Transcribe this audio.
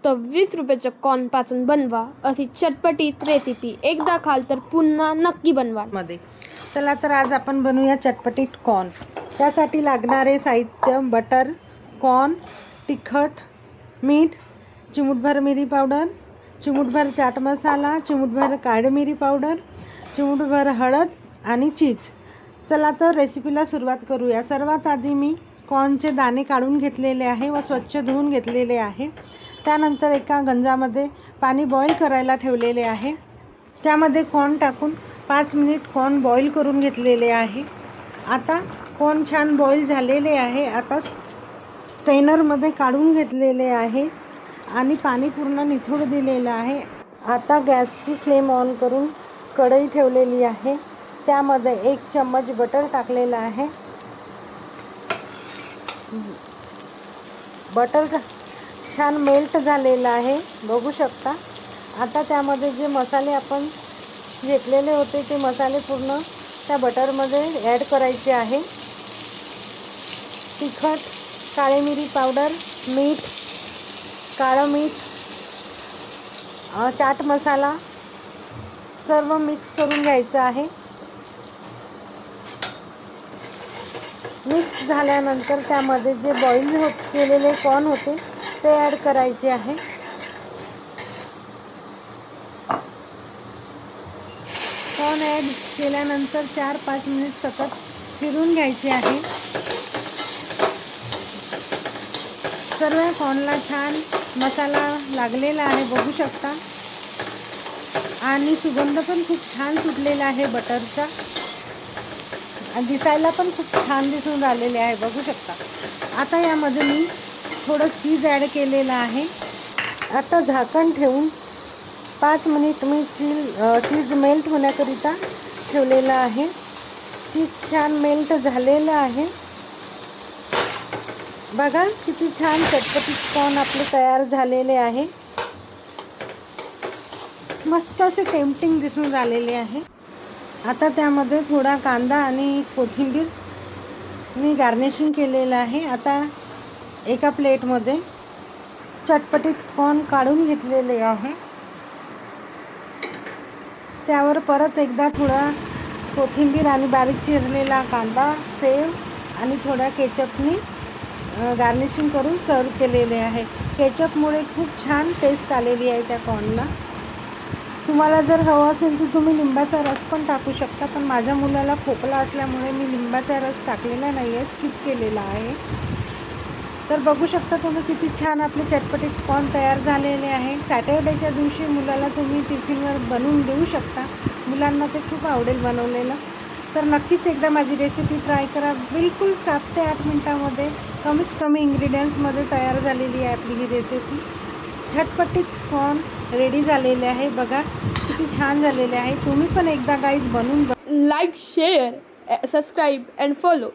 फक्त 20 रुपयाच्या कॉर्नपासून बनवा अशी चटपटीत रेसिपी. एकदा खाल तर पुन्हा नक्की बनवा. चला तर आज आपण बनवूया चटपटीत कॉर्न. त्यासाठी लागणारे साहित्य: बटर, कॉर्न, तिखट, मीठ, चिमूटभर मिरी पावडर, चिमूटभर चाट मसाला, चिमूटभर काळी मिरी पावडर, चिमूटभर हळद आणि चीज. चला तर रेसिपीला सुरुवात करूया. सर्वात आधी मी कॉर्नचे दाणे काढून घेतलेले आहे व स्वच्छ धुवून घेतलेले आहे. त्यानंतर एका गंजामध्ये पाणी बॉईल करायला ठेवलेले आहे. त्यामध्ये कॉर्न टाकून 5 मिनिट कॉर्न बॉईल करून घेतलेले आहे. आता कॉर्न छान बॉईल झालेले आहे. आता स्ट्रेनरमध्ये काढून घेतलेले आहे आणि पाणी पूर्ण निथळू दिलेलं आहे. आता गॅसची फ्लेम ऑन करून कढई ठेवलेली आहे. त्यामध्ये 1 चम्मच बटर टाकलेलं आहे. बटर छान मेल्ट झालेलं आहे, बघू शकता. आता त्यामध्ये जे मसाले आपण घेतलेले होते ते मसाले पूर्ण त्या बटरमध्ये ॲड करायचे आहे. तिखट, काळी मिरी पावडर, मीठ, काळं मीठ, चाट मसाला सर्व मिक्स करून घ्यायचं आहे. मिक्स झाल्यानंतर त्यामध्ये जे बॉईल केलेले कॉर्न होते ते ॲड करायचे आहे. कॉर्न ॲड केल्यानंतर 4-5 मिनिट सतत फिरून घ्यायचे आहे. सर्व कॉर्नला छान मसाला लागलेला आहे, बघू शकता. आणि सुगंध पण खूप छान सुटलेला आहे बटरचा. दिसायला पण खूप छान दिसून राहिलेले आहे, बघू शकता. आता यामध्ये मी थोडं चीज ॲड केलेलं आहे. आता झाकण ठेवून 5 मिनिट मी चीज मेल्ट होण्याकरिता ठेवलेलं आहे. चीज छान मेल्ट झालेलं आहे. बघा किती छान चटपटीत कॉर्न आपले तयार झालेले आहे. मस्त असे टेम्पटिंग दिसून राहिलेले आहे. आता त्यामध्ये थोडा कांदा आणि कोथिंबीर मी गार्निशिंग केलेलं आहे. आता एका प्लेटमध्ये चटपटीत कॉर्न काढून घेतलेले आहे. त्यावर परत एकदा थोडा कोथिंबीर आणि बारीक चिरलेला कांदा, सेव आणि थोड्या केचपनी गार्निशिंग करून सर्व केलेले आहे. केचपमुळे खूप छान टेस्ट आलेली आहे त्या कॉर्नला. तुम्हाला जर हवं असेल तर तुम्ही लिंबाचा रस पण टाकू शकता, पण माझ्या मुलाला खोकला असल्यामुळे मी लिंबाचा रस टाकलेला नाही आहे, स्किप केलेला आहे. तर बघू शकता तुम्ही किती छान आपले चटपटीत कॉर्न तयार झालेले आहे. सॅटर्डेच्या दिवशी मुलाला तुम्ही टिफिनवर बनवून देऊ शकता. मुलांना ते खूप आवडेल बनवलेलं. तर नक्कीच एकदा माझी रेसिपी ट्राय करा. बिलकुल 7 ते 8 मिनटामध्ये कमीत कमी इन्ग्रेडियंट्समध्ये तयार झालेली आहे आपली ही रेसिपी. झटपटीत कॉर्न रेडी झालेले आहे. बघा किती छान झालेले आहे. तुम्ही पण एकदा गाईज बनवून like, share, subscribe and follow.